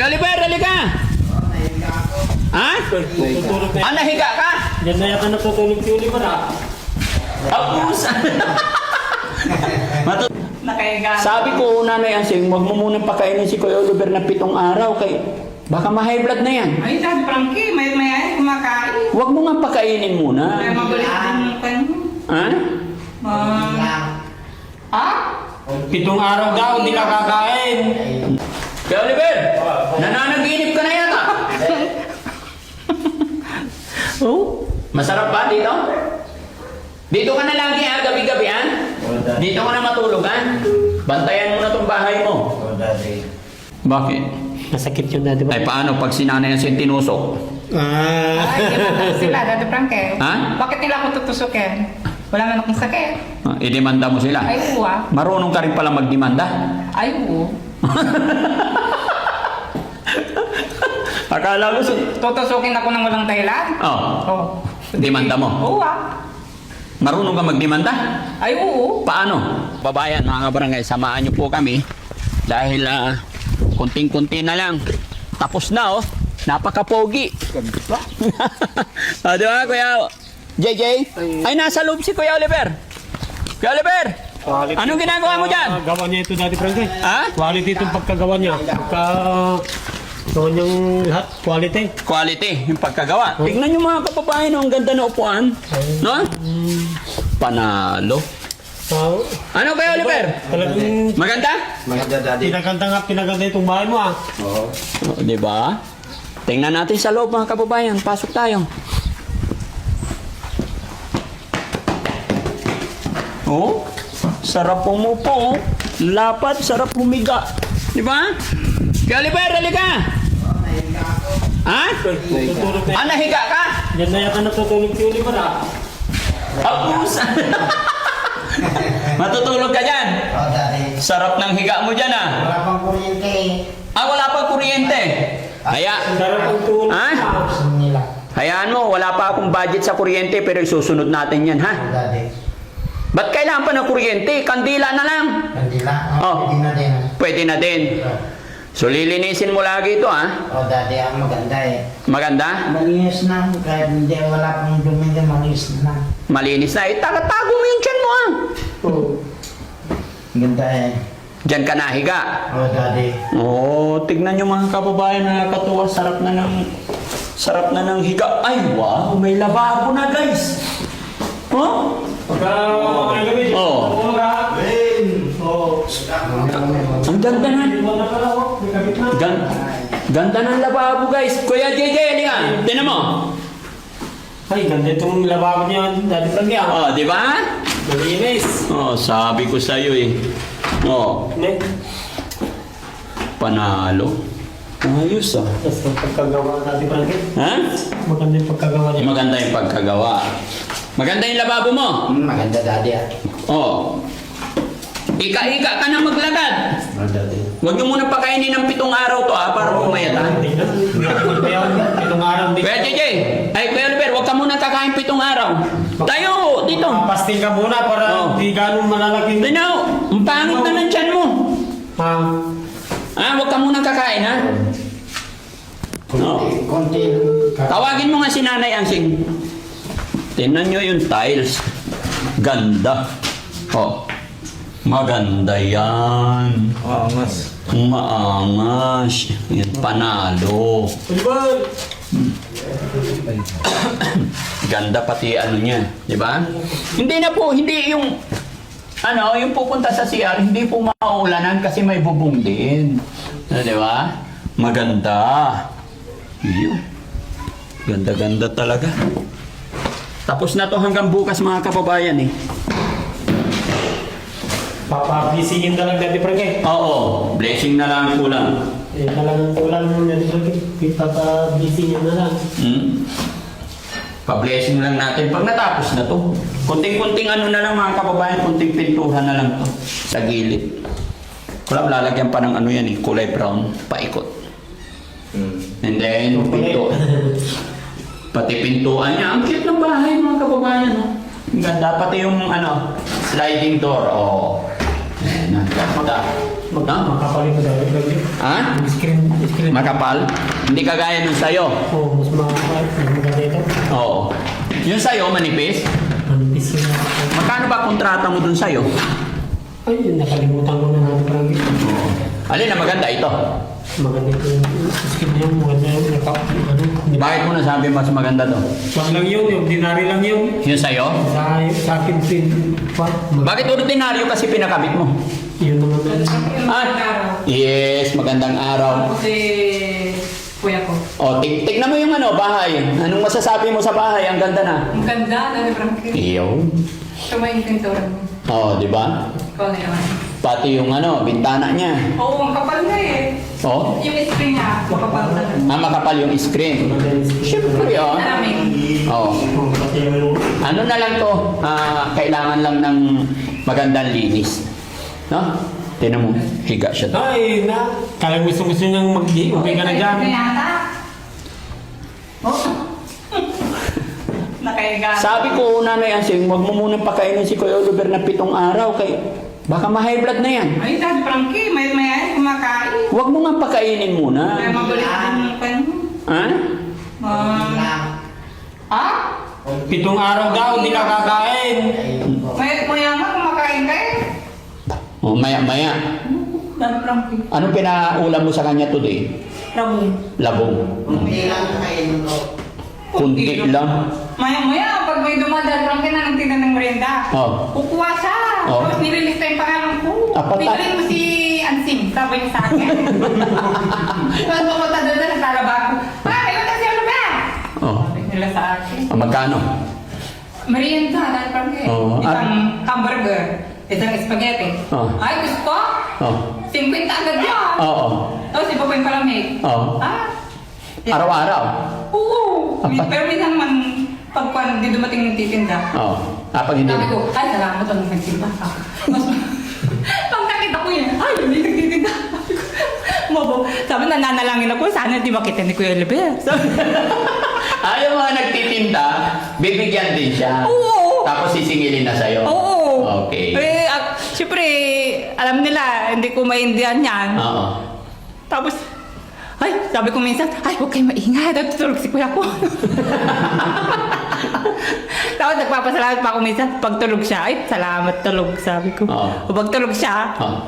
Oliver, halika! Ha? Tutulog na. Nahiga ka? Yan na yata natutulog si Oliver Abusa! Nakahiga. Sabi ko, Nanay Ansing, huwag mo munang pakainin si Kuya Oliver na 7 araw kay baka ma-high blood na yan. Ay, Daddy Frankie, may ay kumakain. Huwag mo nga pakainin muna. Kaya magulit din yung kanya. Ha? Ha? 7 araw daw, hindi nakakain. Kuya Oliver, nananaginip ka na yata. Oh, masarap ba dito? Dito ka na lagi gabi-gabi Dito ka na matulog Bantayan mo na tong bahay mo. Bakit? Masakit yun dati ba? Ay paano pag si Nanay Ansing tinusok? Ay, gano'n sila, Daddy Frankie. Ha? Bakit nila ako tutusukin? Wala man akong sakit. Idemanda mo sila? Ay, oo Marunong ka rin pala magdemanda? Ay, oo. Akala ko Tutusukin ako ng walang dahilan? Oo. Demanda mo? Oo Marunong ka magdemanda? Ay, oo. Paano? Babayan, mga kabarangay, samahan niyo po kami dahil kunting-kunti na lang. Tapos na napaka-pogi. Di ba, Kuya JJ? Ay, nasa loob si Kuya Oliver. Kuya Oliver, anong ginagawa mo dyan? Gawa niya ito dati, Frankie. Ha? Quality itong pagkagawa niya. Gawa niyang lahat, quality. Quality, yung pagkagawa. Tingnan niyo mga kababayan, ang ganda na upuan. No? Panalo. Ano Kuya Oliver? Talagang Maganda? pinaganda itong bahay mo Di ba? Tingnan natin sa loob mga kababayan. Pasok tayo. Oh, sarap pumupo. Lapad, sarap humiga. Di ba? Kuya Oliver, halika! Ha? Tutulog na. Nahiga ka? Yan na yata natutulog si Oliver Abusa! Matutulog ka dyan? Sarap ng higa mo dyan Wala pang kuryente. wala pang kuryente. Sarap ang tulog. Nila. Hayaan mo, wala pa akong budget sa kuryente pero isusunod natin yan, ha? Daddy. Ba't kailangan pa ng kuryente? Kandila na lang. Kandila. Oh. Pwede na din. Pwede na din. So, lilinisin mo lagi ito, ha? Daddy, ang maganda Maganda? Malinis na. Kahit hindi wala pang dumi, malinis na. Malinis na. Tago mo yung tiyan mo, ha? Ganda Diyan ka nahiga. Daddy. Tignan nyo mga kababayan, nakakatuwa. Sarap na ng higa. Ay, wow, may lababo na, guys. Oh? Ang ganda na. Ganda ng lababo, guys. Kuya JJ, halika. Tignan mo. Ay, ganda itong lababo niya dati, Frankie Di ba? Malinis. Sabi ko sa'yo eh. Panalo. Ayos Tapos ang pagkagawa natin, Frankie. Ha? Maganda yung pagkagawa niya. Maganda yung pagkagawa. Maganda yung lababo mo. Maganda, Daddy. Ika-ika ka na maglagad. Daddy. Huwag nyo muna pakainin ng 7 araw to para pumayat Itong araw dito. Kuya JJ, Kuya Oliver, huwag ka muna kakain 7 araw. Tayo, dito. Pasting ka muna para hindi ganun malalaking... Tinaw, ang pangit na ng tiyan mo. Huwag ka muna kakain, ha? Konti. Tawagin mo nga si Nanay Ansing. Tingnan nyo yung tiles. Ganda. Maganda yan. Maangas. Yan, panalo. Ganda pati ano niya. Di ba? Hindi yung yung pupunta sa CR, hindi po mauulanan kasi may bubong din. Di ba? Maganda. Iyo. Ganda-ganda talaga. Tapos na to hanggang bukas mga kababayan eh. Papabisingin na lang dati, Frankie. Oo, blessing na lang kulang. Talagang kulang mo dati, Frankie. Papabisingin na lang. Pa-blessing lang natin pag natapos na to. Kunting-kunting ano na lang mga kababayan, kunting pintura na lang to sa gilid. Kulang lalagyan pa ng ano yan eh, kulay brown, paikot. And then, pinto. Pati pintuan niya. Ang cute ng bahay mga kababayan. Ang ganda. Pati yung sliding door. Ayan, ang ganda. Makapal ito dahil lagi. Ha? Screen. Makapal? Hindi kagaya nung sa'yo. Oo, mas makapal. Mas maganda ito. Oo. Yung sa'yo, manipis? Manipis yun. Magkano ba kontrata mo dun sa'yo? Ay, nakalimutan ko na natin parang Alin na maganda ito? maganda ito yung skin niya. Maganda yung Bakit mo nasabi mas maganda to? Wag lang yun, yung ordinary lang yun. Yung sa'yo? Sa akin, Bakit ordinaryo kasi pinakabit mo? yun naman. Yes, magandang araw. Ako si kuya ko. O, tignan mo yung bahay. Anong masasabi mo sa bahay? Ang ganda na. Ang ganda, Daddy Frankie. Iyo. Ito mo yung pintura mo. O, di ba? Ikaw na naman. Pati yung bintana niya. Oo, ang kapal na eh. O, Yung screen niya, makapal na. makapal yung screen. Siyempre, o. Maraming. O. Pati yung Ano na lang to? Kailangan lang ng magandang linis. No? Tinan mo, higa siya to. ay, Kala gusto niyang mag-uwi ka na dyan. Yata. Oh. Nakahiga. Sabi ko, Nanay Ansing, huwag mo munang pakainin si Kuya Oliver na 7 araw. Kay, baka ma-high blood na yan. Ay, Daddy Frankie, may kumakain. Huwag mo nga pakainin muna. Kaya magulit din yung pan. Ha? Ha? 7 araw daw, hindi nakakain. Maya nga kumakain ka eh. O, maya-maya. Daddy Frankie. Anong pinaulam mo sa kanya today? Ramon. Labong. Hindi lang kain mo. Kunti lang. Maya-maya, pag may dumadaan lang ka na nagtinda ng merienda, Oh. kukuha siya. Oh. Tapos nililista yung pangalan ko. Apat- Bilhin mo si Ansing, sabi niya sa akin. Tapos pumunta doon na naglalaba ko. May utang si Oliver! Oh. Sabi nila sa akin. Magkano? Merienda, dahil parang Oh. isang hamburger, isang spaghetti. Oh. Ay, gusto? Oh. 50 agad yan. Oo. Tapos iba pa yung palamig. Oh. Ah. Araw-araw. Oo. Apat. Pero minsan naman, pag di dumating ng titinda, Oo. Pag hindi. sabi ko, ay, salamat ang nagtitinda ka. Mas, pag nakita ko yun, ay, hindi nagtitinda. Sabi ko, mabo. Sabi, nananalangin ako, sana di makita ni Kuya Oliver. Sabi, Ayaw mga nagtitinda, bibigyan din siya. Oo. Tapos sisingilin na sa'yo. oo. Okay. Siyempre, alam nila, hindi ko maintindihan yan. Oo. Tapos, ay, sabi ko minsan, ay, huwag kayo maingay, natutulog si kuya ko. Tapos nagpapasalamat pa ako minsan, pag tulog siya, ay, salamat tulog, sabi ko. Oo. O pag tulog siya, Oo.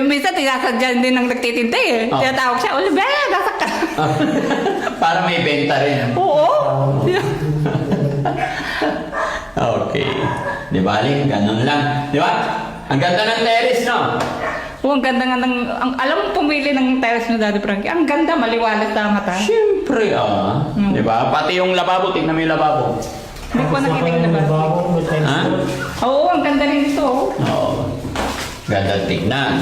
minsan tinasadyan din ng nagtitintay eh. Oo. Tinatawag siya, Oliver, nasa ka. Para may benta rin. Oo. Okay. Di ba, Aling? Ganun lang. Di ba? Ang ganda ng terrace, no? Oo, ang ganda nga alam mo pumili ng terrace mo, Daddy Frankie. Ang ganda, maliwalas sa mata. Siyempre, Di ba? Pati yung lababo, tignan mo yung lababo. Hindi ko nakita yung labas. Ha? Oo, ang ganda rin ito. Oo. Ganda tignan.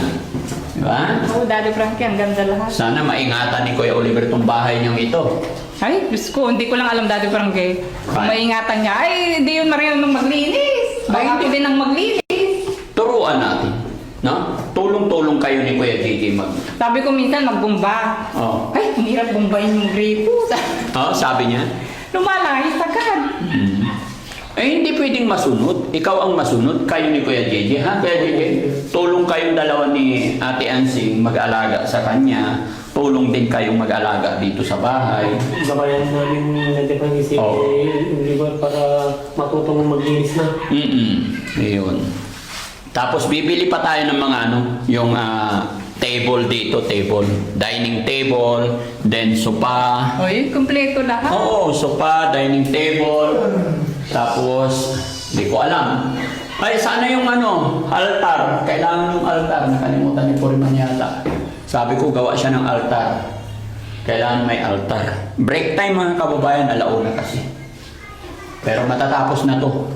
Di ba? Oo, Daddy Frankie, ang ganda lahat. Sana maingatan ni Kuya Oliver itong bahay niyang ito. Ay, Diyos ko, hindi ko lang alam, Daddy Frankie. Kung Bakit? maingatan niya, ay, hindi yun marunong maglinis. Baka ako din ang maglinis. Turuan natin. No? Tulong-tulong kayo ni Kuya Gigi mag... Sabi ko minsan, magbumba. Oo. Ay, ang hirap bumbayin yung gripo. Sabi niya. Lumalangis agad. Hindi pwedeng masunod. Ikaw ang masunod. Kayo ni Kuya Gigi. Ha, Kuya Gigi? Tulong kayong dalawa ni Ate Ansing mag-alaga sa kanya. Tulong din kayong mag-alaga dito sa bahay. Gabayan namin nagdepende si Oo. Oliver para matutong maglinis na. Ayun. Tapos bibili pa tayo ng mga yung table dito, dining table, then sofa. Uy, kumpleto lahat. Oo, sofa, dining table. Tapos, di ko alam. Ay, sana yung altar. Kailangan yung altar. Nakalimutan ni Puriman yata. Sabi ko, gawa siya ng altar. Kailangan may altar. Break time mga kababayan, alauna kasi. Pero matatapos na to.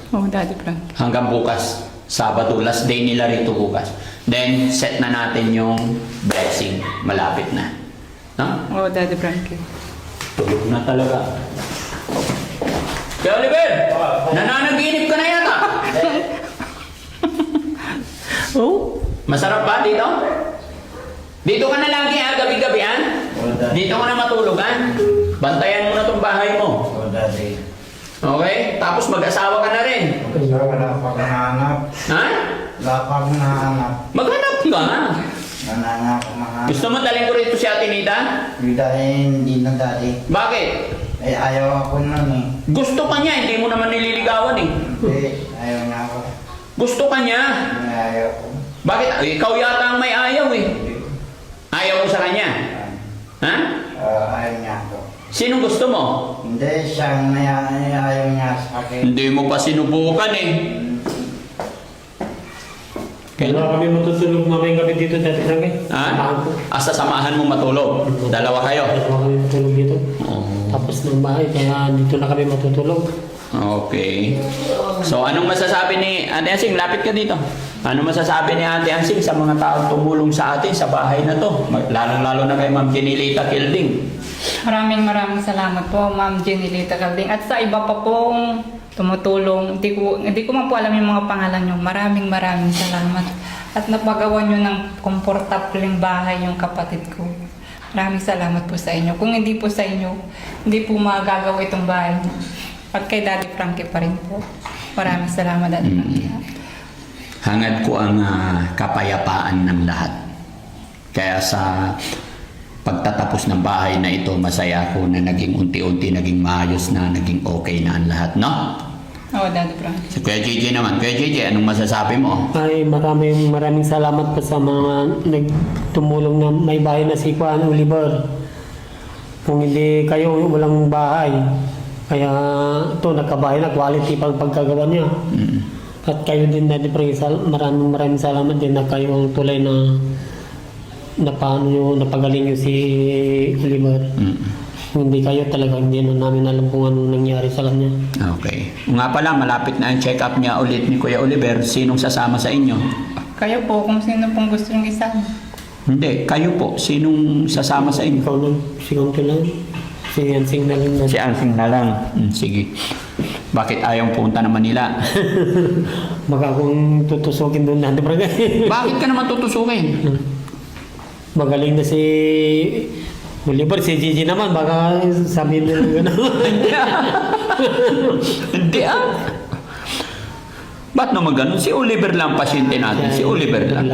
Oh, Daddy Frankie. Hanggang bukas. Sabado, last day nila rito bukas. Then, set na natin yung blessing. Malapit na. No? Oh, Daddy Frankie. Tulog na talaga. Kaya Oliver, nananaginip ka na yata. Oh? Masarap ba dito? Dito ka na lagi gabi-gabi Dito ka na matulugan. Bantayan mo na tong bahay mo. O, dati. Okay? Tapos mag-asawa ka na rin. Wala pang nahanap. Ha? Wala pang nahanap. Maghanap ka. Nanangako mga... Gusto mo dalhin ko rito si Ate Nita? Hindi na dati. Bakit? Eh, ayaw ako nun eh. Gusto ka niya, hindi mo naman nililigawan eh. Hindi, ayaw niya ako. Gusto ka niya. Hindi, ayaw ko. Bakit? Ikaw yata ang may ayaw eh. Ayaw mo sa kanya? Ha? Ayaw niya ako. Sino gusto mo? Hindi, siyang ayaw niya sa akin. Hindi mo pa sinubukan eh. Kaya kami matutulog mamayang gabi dito dati Frankie. Ha? Asa samahan mo matulog? Dalawa kayo? Dalawa kami matulog dito. Oo. Tapos ng bahay, kaya dito na kami matutulog. Okay. So, anong masasabi ni Ate Ansing? Lapit ka dito. Ano masasabi ni Ate Ansing sa mga taong tumulong sa atin sa bahay na to? Lalong-lalo na kay Ma'am Jenilita Kilding. Maraming salamat po, Ma'am Jenilita Calding. At sa iba pa pong tumutulong, hindi ko man po alam yung mga pangalan nyo. Maraming salamat. At napagawa nyo ng komportableng bahay yung kapatid ko. Maraming salamat po sa inyo. Kung hindi po sa inyo, hindi po magagawa itong bahay nyo. At kay Daddy Frankie pa rin po. Maraming salamat, Daddy Frankie. Hangad ko ang kapayapaan ng lahat. Kaya sa pagtatapos ng bahay na ito, masaya ako na naging unti-unti, naging maayos na, naging okay na ang lahat, no? Oo, Daddy Frankie. Si Kuya JJ naman. Kuya JJ, anong masasabi mo? Ay, maraming salamat po sa mga nagtumulong na may bahay na si Juan Oliver. Kung hindi kayo, walang bahay. Kaya ito, nagkabahay na, quality pang pagkagawa niya. Mm. At kayo din, Daddy Frankie, maraming salamat din na kayo ang tulay na paano nyo, napagaling nyo si Oliver. Mm. Kung hindi kayo talaga, hindi na namin alam kung anong nangyari sa kanya. Okay. Nga pala, malapit na ang check-up niya ulit ni Kuya Oliver. Sinong sasama sa inyo? Kayo po, kung sino pong gusto yung isa. Hindi, kayo po. Sinong sasama sa inyo? Ikaw lang, si Kanto lang. Si Ansing na lang. Si Ansing na lang. Sige. Bakit ayaw punta naman nila? Baka kung tutusukin doon natin, Bakit ka naman tutusukin? magaling na si Oliver, si Gigi naman, baka sabihin nila gano'n. Hindi Ba't naman ganun? Si Oliver lang pasyente natin. Si Oliver lang.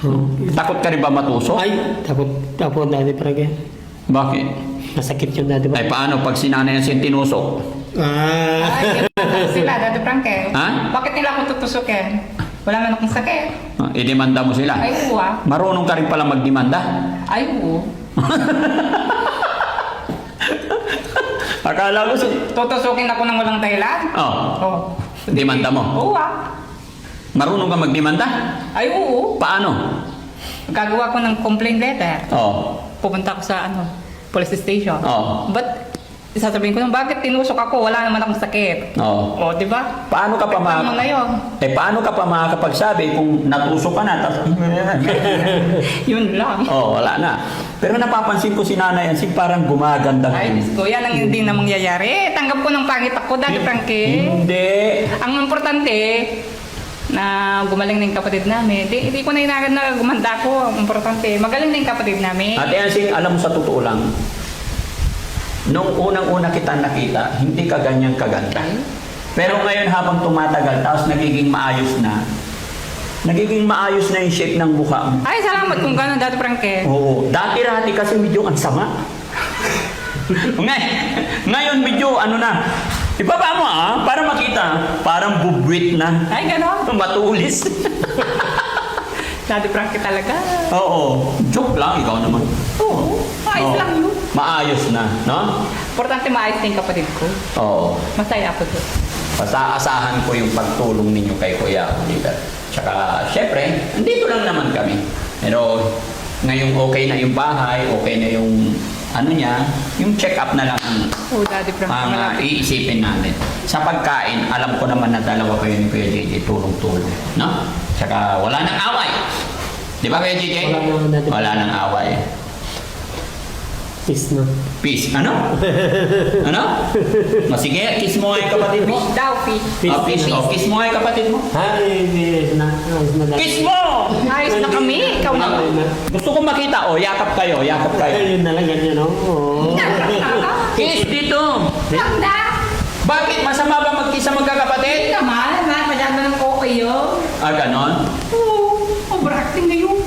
Oh. Takot ka rin ba matusok? Ay, takot dati parang Bakit? masakit yun dati Ay paano pag sinanay ang tinusok? Ay, sila, Daddy Frankie. Ha? Bakit nila ako tutusukin? Wala man akong sakit. Idemanda mo sila. Ay, oo ah. Marunong ka rin pala magdemanda. Ay, oo. Akala ko si... Tutusukin ako ng walang dahilan? Oh. Oo. Demanda mo? Oo ah. Marunong ka magdemanda? Ay, oo. Paano? Gagawa ko ng complaint letter. Oh. Pupunta ako sa police station. Oo. But, sasabihin ko nung, bakit tinusok ako? Wala naman akong sakit. Oo. O, di ba? Paano ka pa Paano na yun? paano ka pa makakapagsabi kung natusok ka na tapos Yun lang. wala na. Pero napapansin ko si Nanay Ansing parang gumaganda. Ay, Diyos ko, yan ang hindi na mangyayari. Tanggap ko ng pangit ako, Daddy Frankie. Hindi. Ang importante, na gumaling na yung kapatid namin. Hindi ko na inagad na gumanda ko. Ang importante, magaling na yung kapatid namin. Ate Ansing, alam mo sa totoo lang, nung unang-una kita nakita, hindi ka ganyang kaganda. Pero ngayon habang tumatagal, tapos nagiging maayos na yung shape ng mukha mo. Ay, salamat kung gano'n, Daddy Frankie. Oo. Dati-rati kasi medyo ang sama. Ngayon medyo ano na. Ibaba mo para makita. Parang bubwit na. Ay, gano'n. Matulis. Daddy Frankie talaga. Oo. Joke lang, ikaw naman. Oo. Ayos Oo. lang yun. Maayos na, no? Importante maayos na yung kapatid ko. Oo. Masaya ako doon. Basta asahan ko yung pagtulong ninyo kay Kuya Oliver. Tsaka, syempre, nandito lang naman kami. Pero, ngayong okay na yung bahay, okay na yung ano niya, yung check-up na lang Oo, Daddy Frankie. ang malapit. iisipin natin. Sa pagkain, alam ko naman na dalawa kayo ni Kuya JJ, tulong-tulong. No? Tsaka, wala nang away. Di ba Kuya JJ? Wala naman natin. Wala nang away. Peace na. Peace. Ano? Ano? Sige, kiss mo nga yung kapatid mo. Fish daw, fish. Peace. Kiss mo nga yung kapatid mo. Ay, ayos na. Kiss mo! Ayos na kami. Ikaw na. Gusto kong makita. Yakap kayo. Ayun na lang, ganyan, oh. Kiss dito. Ganda. Bakit? Masama ba magkiss sa Hindi magkakapatid? naman. Masyado ng okay yun. Ganon? Oo. Overacting na yun.